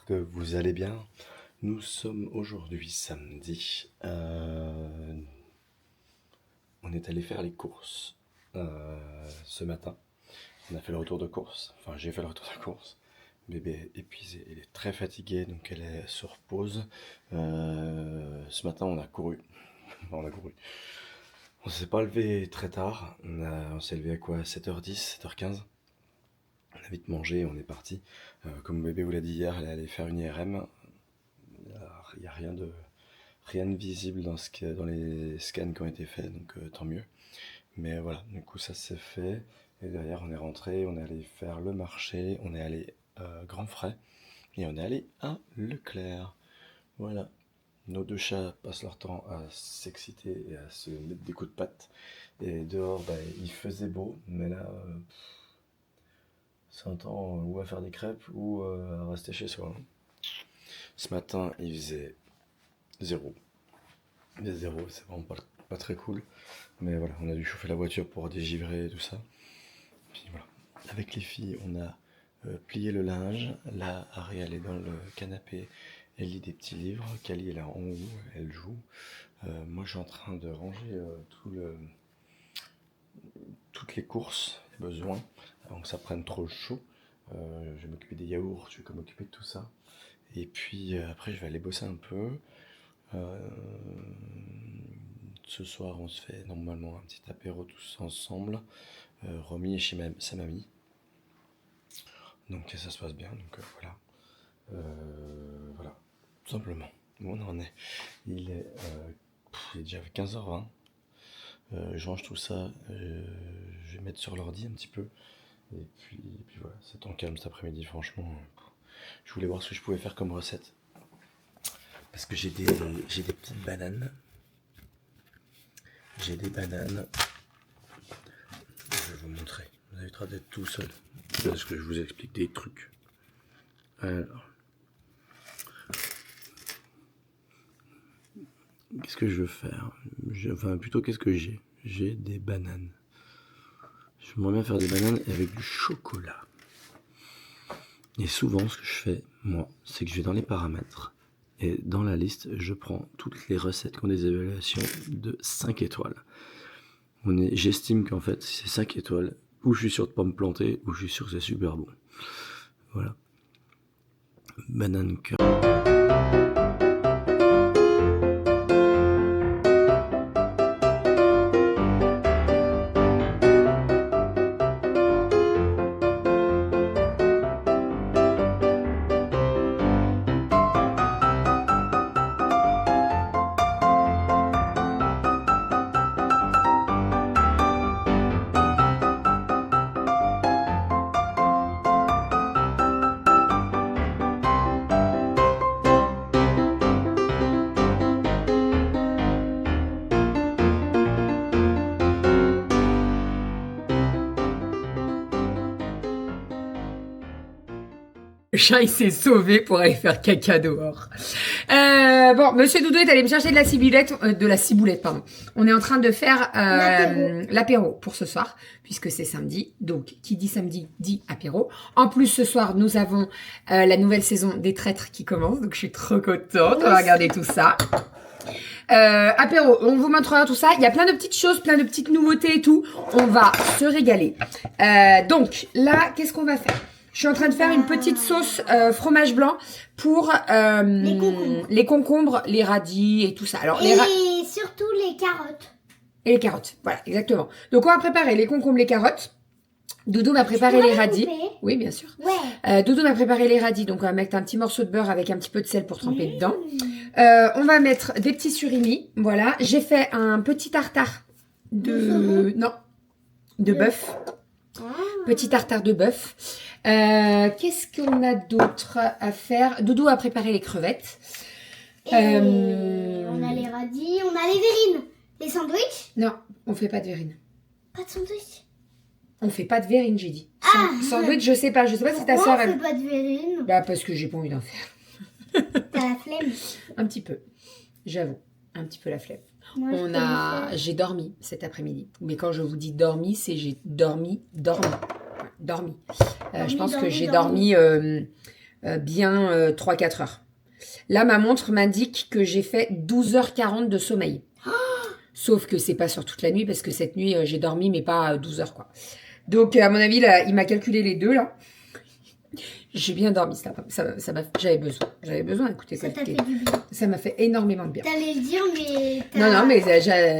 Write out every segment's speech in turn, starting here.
j'espère que vous allez bien. Nous sommes aujourd'hui samedi. On est allé faire les courses ce matin. On a fait le retour de course. Enfin, j'ai fait le retour de course. Bébé est épuisé, il est très fatigué, donc elle est sur pause. Ce matin, on a couru. On a couru. On s'est pas levé très tard. On s'est levé à quoi? 7h10, 7h15. On a vite mangé, on est parti. Comme bébé vous l'a dit hier, elle est allée faire une IRM. Il n'y a rien de visible dans les scans qui ont été faits, donc tant mieux. Mais voilà, du coup ça s'est fait. Et derrière on est rentré, on est allé faire le marché, on est allé Grand Frais et on est allé à Leclerc. Voilà. Nos deux chats passent leur temps à s'exciter et à se mettre des coups de patte. Et dehors, il faisait beau, mais là, c'est un temps ou à faire des crêpes ou à rester chez soi. Ce matin, il faisait zéro. Il faisait zéro, c'est vraiment pas très cool. Mais voilà, on a dû chauffer la voiture pour dégivrer et tout ça. Puis voilà. Avec les filles, on a plié le linge. Là, Ariel est dans le canapé. Elle lit des petits livres. Kali est là en haut, elle joue. Moi, je suis en train de ranger toutes les courses, les besoins, avant que ça prenne trop chaud. Je vais m'occuper des yaourts, je vais m'occuper de tout ça. Et puis après, je vais aller bosser un peu. Ce soir, on se fait normalement un petit apéro tous ensemble. Romy est chez sa mamie. Donc ça se passe bien, donc voilà. Voilà, tout simplement. Où on en est. Il est déjà 15h20. Je range tout ça. Je vais mettre sur l'ordi un petit peu. Et puis voilà, c'est temps calme cet après-midi, franchement. Je voulais voir ce que je pouvais faire comme recette. Parce que j'ai des petites bananes. J'ai des bananes. Je vais vous montrer. Vous avez le droit d'être tout seul. Parce que je vous explique des trucs. Alors. Qu'est-ce que je veux faire? Enfin, plutôt, qu'est-ce que j'ai? J'ai des bananes. J'aimerais bien faire des bananes avec du chocolat. Et souvent, ce que je fais, moi, c'est que je vais dans les paramètres. Et dans la liste, je prends toutes les recettes qui ont des évaluations de 5 étoiles. J'estime qu'en fait, si c'est 5 étoiles, ou je suis sûr de ne pas me planter, ou je suis sûr que c'est super bon. Voilà. Banane cœur. Le chat, il s'est sauvé pour aller faire caca dehors. Bon, Monsieur Doudou est allé me chercher de la ciboulette, pardon. On est en train de faire l'apéro pour ce soir, puisque c'est samedi. Donc, qui dit samedi, dit apéro. En plus, ce soir, nous avons la nouvelle saison des Traîtres qui commence. Donc, je suis trop contente. On va regarder tout ça. Apéro, on vous montrera tout ça. Il y a plein de petites choses, plein de petites nouveautés et tout. On va se régaler. Donc, là, qu'est-ce qu'on va faire? Je suis en train de faire une petite sauce fromage blanc pour les concombres, les radis et tout ça. Alors, et surtout les carottes. Et les carottes, voilà, exactement. Donc, on va préparer les concombres, les carottes. Doudou m'a préparé les radis. Oui, bien sûr. Ouais. Doudou m'a préparé les radis. Donc, on va mettre un petit morceau de beurre avec un petit peu de sel pour tremper dedans. On va mettre des petits surimi. Voilà. J'ai fait un petit tartare de bœuf. Petit tartare de bœuf. Qu'est-ce qu'on a d'autre à faire? Doudou a préparé les crevettes. Et on a les radis, on a les verrines. Les sandwichs? Non, on fait pas de verrine. Pas de sandwich? On fait pas de verrine, j'ai dit. Sandwich, je sais pas si ta Pourquoi sœur... on fait pas de verrine? Bah, parce que j'ai pas envie d'en faire. T'as la flemme? Un petit peu, j'avoue. Un petit peu la flemme. Moi, J'ai dormi cet après-midi. Mais quand je vous dis dormi, c'est j'ai dormi. Je pense que j'ai dormi bien 3-4 heures. Là, ma montre m'indique que j'ai fait 12h40 de sommeil. Sauf que c'est pas sur toute la nuit parce que cette nuit, j'ai dormi, mais pas 12 heures, quoi. Donc, à mon avis, là, il m'a calculé les deux, là. J'ai bien dormi, j'avais besoin. J'avais besoin d'écouter Ça t'a fait du bien. Ça m'a fait énormément de bien. T'allais le dire, mais... Non, mais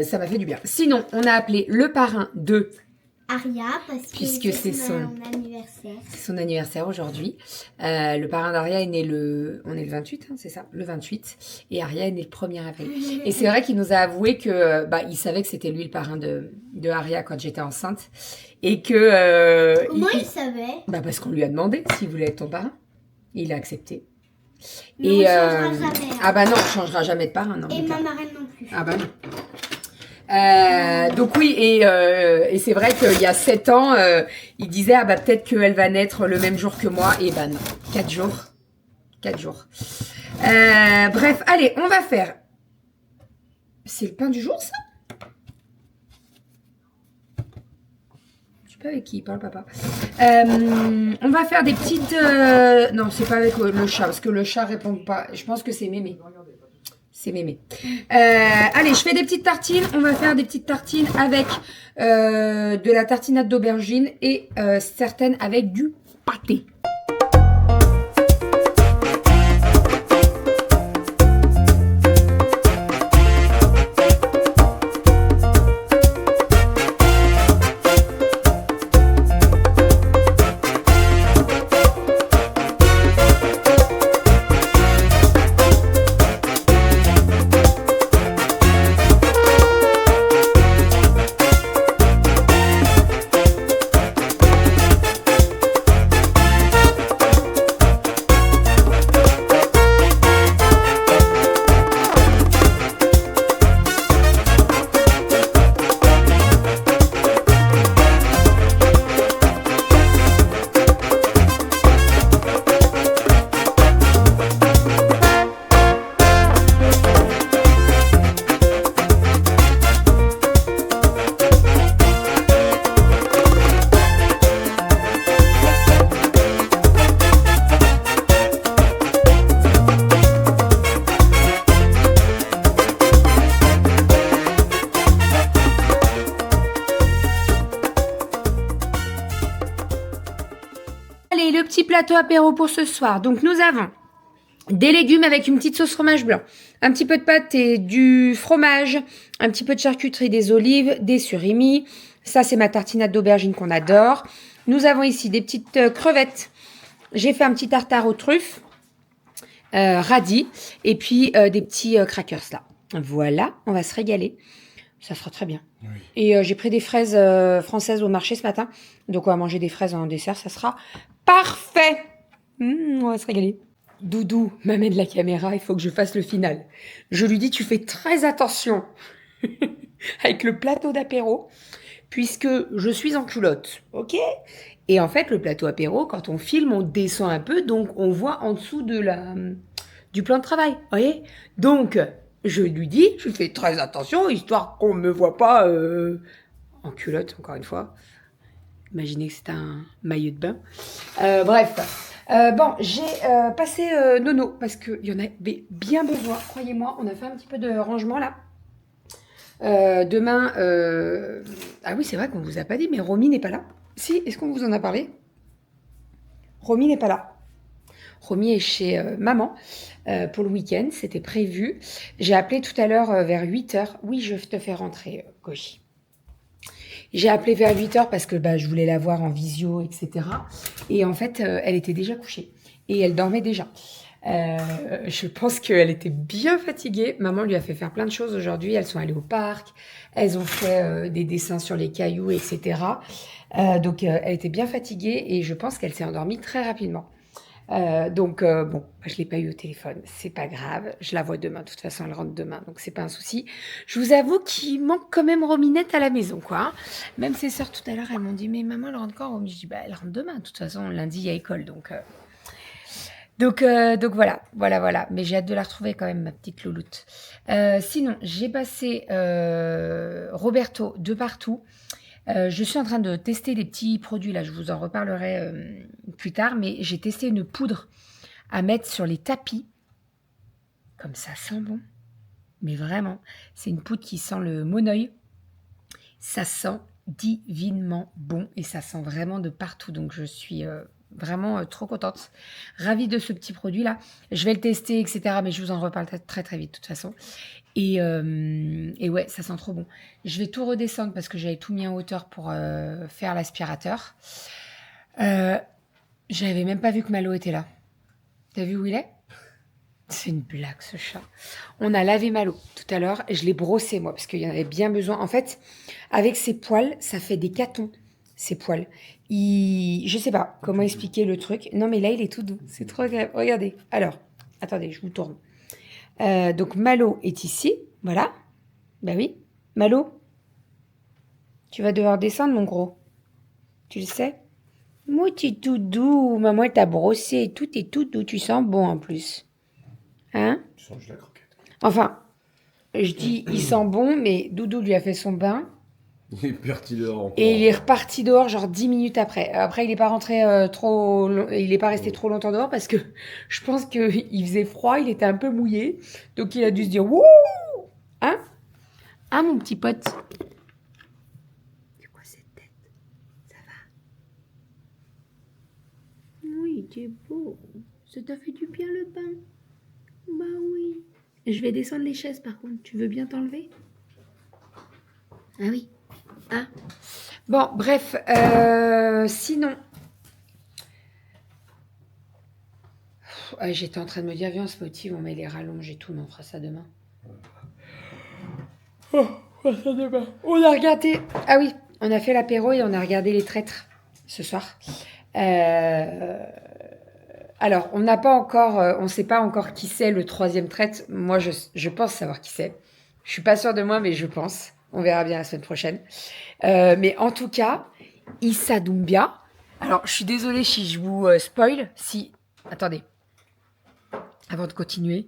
ça m'a fait du bien. Sinon, on a appelé le parrain de Aria, parce que Puisque c'est son anniversaire. C'est son anniversaire aujourd'hui. Le parrain d'Aria est né on est le 28, hein, c'est ça, le 28. Et Aria est né le 1er avril. Et c'est vrai qu'il nous a avoué que, il savait que c'était lui le parrain de Aria quand j'étais enceinte. Et que... Comment il savait? Parce qu'on lui a demandé s'il voulait être ton parrain. Il a accepté. Mais on changera jamais. Ah bah non, on changera jamais de parrain. Non, et ma marraine non plus. Ah bah non. Donc oui, et c'est vrai qu'il y a 7 ans, il disait, peut-être qu'elle va naître le même jour que moi. Et non, 4 jours. 4 jours. Bref, allez, on va faire... C'est le pain du jour, ça? Je sais pas avec qui il parle, papa. On va faire des petites... Non, c'est pas avec le chat, parce que le chat répond pas. Je pense que c'est Mémé. C'est Mémé. Allez, je fais des petites tartines. On va faire des petites tartines avec de la tartinade d'aubergine et certaines avec du pâté. Allez, le petit plateau apéro pour ce soir. Donc, nous avons des légumes avec une petite sauce fromage blanc, un petit peu de pâté, du fromage, un petit peu de charcuterie, des olives, des surimi. Ça, c'est ma tartinade d'aubergine qu'on adore. Nous avons ici des petites crevettes. J'ai fait un petit tartare aux truffes, radis, et puis des petits crackers là. Voilà, on va se régaler. Ça sera très bien. Oui. Et j'ai pris des fraises françaises au marché ce matin. Donc, on va manger des fraises en dessert. Ça sera parfait. On va se régaler. Doudou m'amène la caméra. Il faut que je fasse le final. Je lui dis, tu fais très attention avec le plateau d'apéro puisque je suis en culotte. OK? Et en fait, le plateau apéro, quand on filme, on descend un peu. Donc, on voit en dessous du plan de travail. Vous voyez? Donc... je lui dis, je fais très attention, histoire qu'on ne me voit pas en culotte, encore une fois. Imaginez que c'est un maillot de bain. Bref. Bon, j'ai passé Nono, parce qu'il y en avait bien besoin, croyez-moi. On a fait un petit peu de rangement, là. Demain... Ah oui, c'est vrai qu'on ne vous a pas dit, mais Romy n'est pas là. Si, est-ce qu'on vous en a parlé? Romy n'est pas là. Romy est chez maman pour le week-end, c'était prévu. J'ai appelé tout à l'heure vers 8h. Oui, je te fais rentrer, Koshi. J'ai appelé vers 8h parce que je voulais la voir en visio, etc. Et en fait, elle était déjà couchée et elle dormait déjà. Je pense qu'elle était bien fatiguée. Maman lui a fait faire plein de choses aujourd'hui. Elles sont allées au parc, elles ont fait des dessins sur les cailloux, etc. Donc, elle était bien fatiguée et je pense qu'elle s'est endormie très rapidement. Donc, bon, je l'ai pas eu au téléphone, c'est pas grave, je la vois demain, de toute façon elle rentre demain, donc c'est pas un souci. Je vous avoue qu'il manque quand même Rominette à la maison, quoi. Même ses sœurs tout à l'heure, elles m'ont dit, mais maman, elle rentre quand? Je dis, elle rentre demain, de toute façon, lundi, il y a école, donc voilà. Mais j'ai hâte de la retrouver quand même, ma petite louloute. Sinon, j'ai passé Roberto de partout. Je suis en train de tester des petits produits, là, je vous en reparlerai plus tard, mais j'ai testé une poudre à mettre sur les tapis. Comme ça sent bon. Mais vraiment, c'est une poudre qui sent le monoeil. Ça sent divinement bon et ça sent vraiment de partout. Donc, je suis vraiment trop contente. Ravie de ce petit produit-là. Je vais le tester, etc. Mais je vous en reparle très, très vite, de toute façon. Et ouais, ça sent trop bon. Je vais tout redescendre parce que j'avais tout mis en hauteur pour faire l'aspirateur. J'avais même pas vu que Malo était là. T'as vu où il est? C'est une blague, ce chat. On a lavé Malo tout à l'heure et je l'ai brossé, moi, parce qu'il y en avait bien besoin. En fait, avec ses poils, ça fait des catons, ses poils. Je sais pas comment expliquer le truc. Non, mais là, il est tout doux. C'est trop agréable. Regardez. Alors, attendez, je vous tourne. Donc, Malo est ici. Voilà. Ben oui. Malo, tu vas devoir descendre, mon gros. Tu le sais? Moi, tu es tout doux. Maman, elle t'a brossé. Tout est tout doux. Tu sens bon, en plus. Hein? Tu sens juste la croquette. Enfin, je dis, il sent bon, mais Doudou lui a fait son bain. Il est parti dehors encore. Et il est reparti dehors genre 10 minutes après. Après, il n'est pas rentré il n'est pas resté trop longtemps dehors parce que je pense qu'il faisait froid, il était un peu mouillé. Donc, il a dû se dire, wouh! Hein? Hein, mon petit pote? C'est quoi cette tête? Ça va? Oui, tu es beau. Ça t'a fait du bien le bain? Bah oui. Je vais descendre les chaises par contre. Tu veux bien t'enlever? Ah oui. Ah. Bon, bref. Sinon. J'étais en train de me dire, viens, on se motive, on met les rallonges et tout, mais on fera ça demain. Oh, on fera ça demain. On a regardé. Ah oui, on a fait l'apéro et on a regardé Les Traîtres ce soir. Alors, on n'a pas encore, on ne sait pas encore qui c'est le troisième traître. Moi, je pense savoir qui c'est. Je suis pas sûre de moi, mais je pense. On verra bien la semaine prochaine. Mais en tout cas, Issa Doumbia. Alors, je suis désolée si je vous spoil. Attendez. Avant de continuer.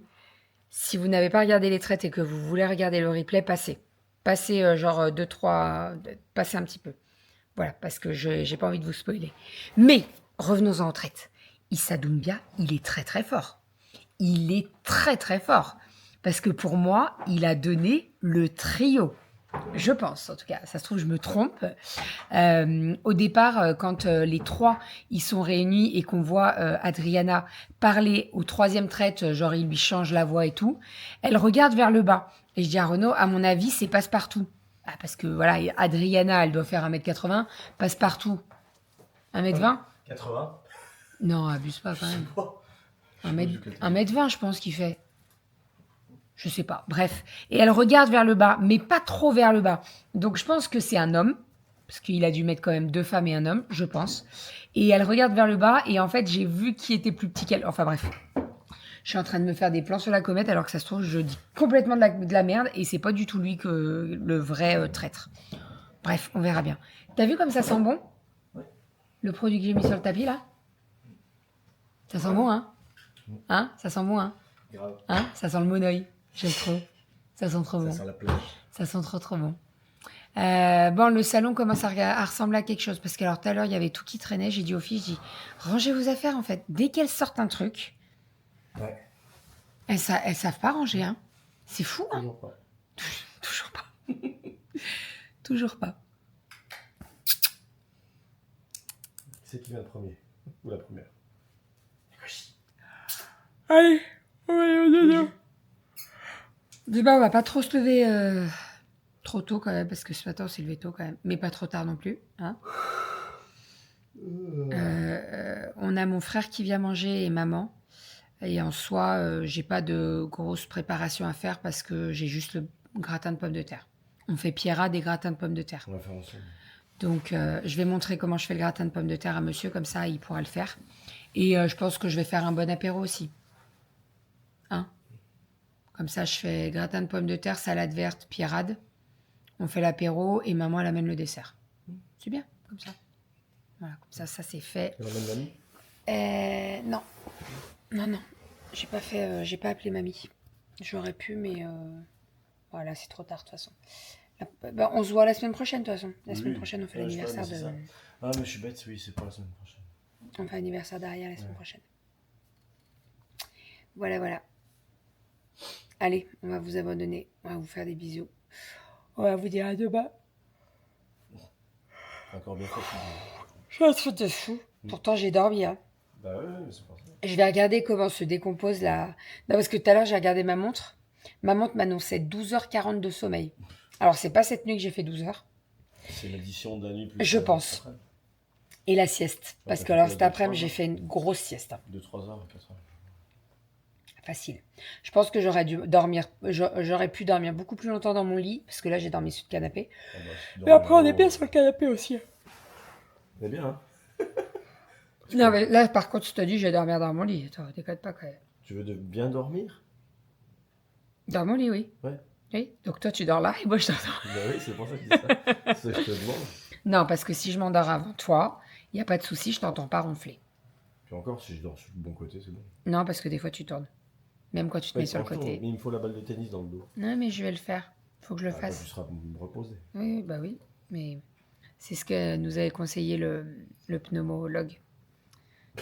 Si vous n'avez pas regardé Les Traîtres et que vous voulez regarder le replay, passez. Passez genre 2-3... Passez un petit peu. Voilà, parce que je n'ai pas envie de vous spoiler. Mais, revenons-en aux traites. Issa Doumbia, il est très très fort. Il est très très fort. Parce que pour moi, il a donné le trio. Je pense, en tout cas. Ça se trouve, je me trompe. Au départ, quand les trois, ils sont réunis et qu'on voit Adriana parler au troisième traite, genre il lui change la voix et tout, elle regarde vers le bas. Et je dis à Renaud, à mon avis, c'est Passepartout. Ah, parce que voilà, Adriana, elle doit faire 1m80. Passepartout, 1m20 80. Non, abuse pas quand même. 1m20, je pense qu'il fait. Je sais pas. Bref. Et elle regarde vers le bas, mais pas trop vers le bas. Donc je pense que c'est un homme, parce qu'il a dû mettre quand même 2 femmes et un homme, je pense. Et elle regarde vers le bas, et en fait, j'ai vu qui était plus petit qu'elle. Enfin bref. Je suis en train de me faire des plans sur la comète, alors que ça se trouve, je dis complètement de la merde, et c'est pas du tout lui que le vrai traître. Bref, on verra bien. T'as vu comme ça sent bon? Ouais. Le produit que j'ai mis sur le tapis, là? Ça sent bon, hein? Hein? Ça sent bon, hein? Grave. Hein? Ça sent le monoeil. J'aime trop. Ça sent trop bon. Ça sent la plage. Ça sent trop trop bon. Bon, le salon commence à ressembler à quelque chose. Parce que alors tout à l'heure, il y avait tout qui traînait. J'ai dit aux filles, je dis, rangez vos affaires en fait. Dès qu'elles sortent un truc, Ouais. elles savent pas ranger. Hein. C'est fou, hein? Toujours pas. Toujours pas. Toujours pas. C'est qui vient le premier? Ou la première? Allez, on va aller au dodo. Débat, on va pas trop se lever trop tôt quand même, parce que ce matin on s'est levé tôt quand même, mais pas trop tard non plus. Hein. On a mon frère qui vient manger et maman. Et en soi, j'ai pas de grosse préparation à faire parce que j'ai juste le gratin de pommes de terre. On fait pierrade et gratin de pommes de terre. On va faire ensemble. Donc, je vais montrer comment je fais le gratin de pommes de terre à monsieur, comme ça il pourra le faire. Et je pense que je vais faire un bon apéro aussi. Hein? Comme ça, je fais gratin de pommes de terre, salade verte, pierrade. On fait l'apéro et maman, elle amène le dessert. C'est bien, comme ça. Voilà, comme ça c'est fait. Tu ramènes mamie? Non. Non. J'ai pas fait, j'ai pas appelé mamie. J'aurais pu, mais voilà, c'est trop tard de toute façon. Bah, on se voit la semaine prochaine, de toute façon. La semaine prochaine, on fait l'anniversaire de. Ah, mais je suis bête, oui, c'est pas la semaine prochaine. On fait l'anniversaire d'Aria la semaine prochaine. Voilà, voilà. Allez, on va vous abandonner. On va vous faire des bisous. On va vous dire à demain. Encore bien fatigué. J'ai un truc de fou. Pourtant, j'ai dormi. Hein. Bah ouais, mais c'est pour ça. Je vais regarder comment se décompose la... Non, parce que tout à l'heure, j'ai regardé ma montre. Ma montre m'annonçait 12h40 de sommeil. Alors, c'est pas cette nuit que j'ai fait 12 heures. C'est l'édition de la nuit plus. Je pense. Et la sieste. Parce t'as que fait alors, quoi, cet deux, après-midi, trois j'ai fait une grosse sieste. Hein. 2-3 heures, 4 heures. Facile. Je pense que j'aurais dû dormir... J'aurais pu dormir beaucoup plus longtemps dans mon lit. Parce que là, j'ai dormi sur le canapé. Ah bah, si tu Et dors après, on est là-haut, bien sur le canapé aussi. C'est bien, hein. Non, mais là, par contre, je te dis, je vais dormir dans mon lit. Attends, déconne pas quand même. Tu veux bien dormir? Dans mon lit, oui. Ouais. Oui. Donc toi, tu dors là et moi, je dors dans... Bah oui, c'est pour ça que je dis ça. C'est ça que je te demande. Non, parce que si je m'endors avant toi, il n'y a pas de souci, je t'entends pas ronfler. Puis encore, si je dors sur le bon côté, c'est bon. Non, parce que des fois, tu tournes. Même quand tu te mets sur le franchement, côté. mais il me faut la balle de tennis dans le dos. Non, mais je vais le faire. Faut que je le Ah, quand tu fasse. seras reposé. Oui, bah oui. Mais c'est ce que nous avait conseillé le pneumologue.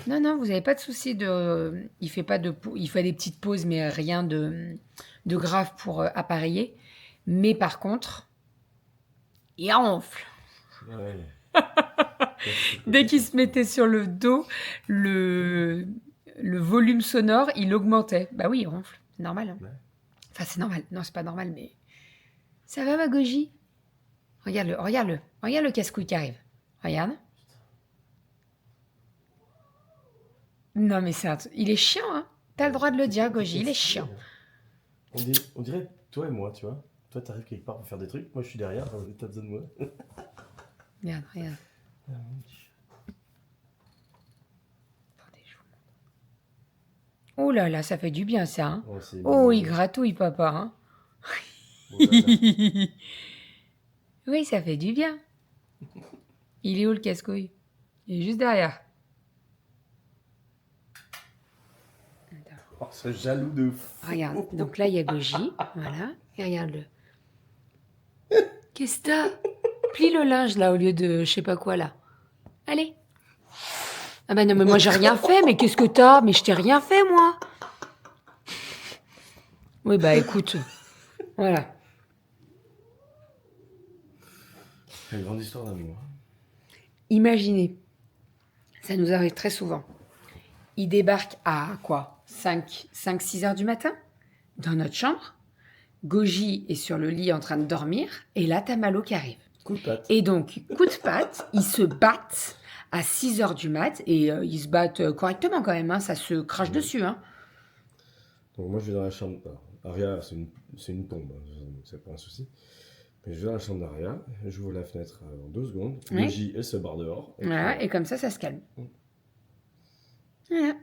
Non, non, vous n'avez pas de souci de... Il fait des petites pauses, mais rien de grave pour appareiller. Mais par contre, il ronfle. Ouais. Dès qu'il se mettait sur le dos, le volume sonore, il augmentait. Bah oui, il ronfle. C'est normal. Hein. Ouais. Enfin, c'est normal. Non, c'est pas normal, mais... Ça va, ma Goji? Regarde-le, regarde-le. Regarde le casse-couille qui arrive. Regarde. Non, mais il est chiant, hein. T'as le droit de le dire, Goji, il est chiant. On dirait toi et moi, tu vois. Toi, t'arrives quelque part pour faire des trucs. Moi, je suis derrière. T'as besoin de moi. Regarde, regarde. Ah, mon petit chat. Attendez, je vous montre. Oh là là, ça fait du bien, ça. Hein. Oh, c'est Oh, il mignon. gratouille, papa. Hein. Oh là là. Oui, ça fait du bien. Il est où le casse-couille? Il est juste derrière. Oh, ce jaloux de fou. Regarde, donc là, il y a Goji. Voilà. Et regarde-le. Qu'est-ce que t'as? Plie le linge, là, au lieu de je sais pas quoi, là. Allez. Ah bah non, mais moi, j'ai rien fait. Mais qu'est-ce que t'as? Mais je t'ai rien fait, moi. Oui, bah écoute. Voilà. C'est une grande histoire d'amour. Imaginez. Ça nous arrive très souvent. Il débarque à quoi? 5-6 heures du matin dans notre chambre. Goji est sur le lit en train de dormir. Et là, t'as Malo qui arrive. Coup de patte. Et donc, coup de patte, ils se battent à 6 heures du mat. Et ils se battent correctement quand même. Hein, ça se crache dessus. Hein. Donc, moi, je vais dans la chambre. Alors, Aria, c'est une tombe. Hein, c'est pas un souci. Mais je vais dans la chambre d'Aria. J'ouvre la fenêtre en 2 secondes. Oui. Goji, elle se barre dehors. Et Voilà, puis, et comme ça se calme. Voilà.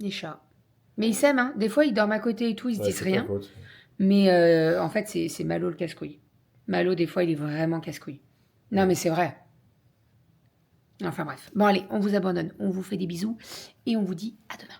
Les chats. Mais ils s'aiment. Hein. Des fois, ils dorment à côté et tout. Ils se ouais, disent c'est rien. ta faute. Mais en fait, c'est Malo le casse-couille. Malo, des fois, il est vraiment casse-couille. Non, mais c'est vrai. Enfin bref. Bon, allez, on vous abandonne. On vous fait des bisous. Et on vous dit à demain.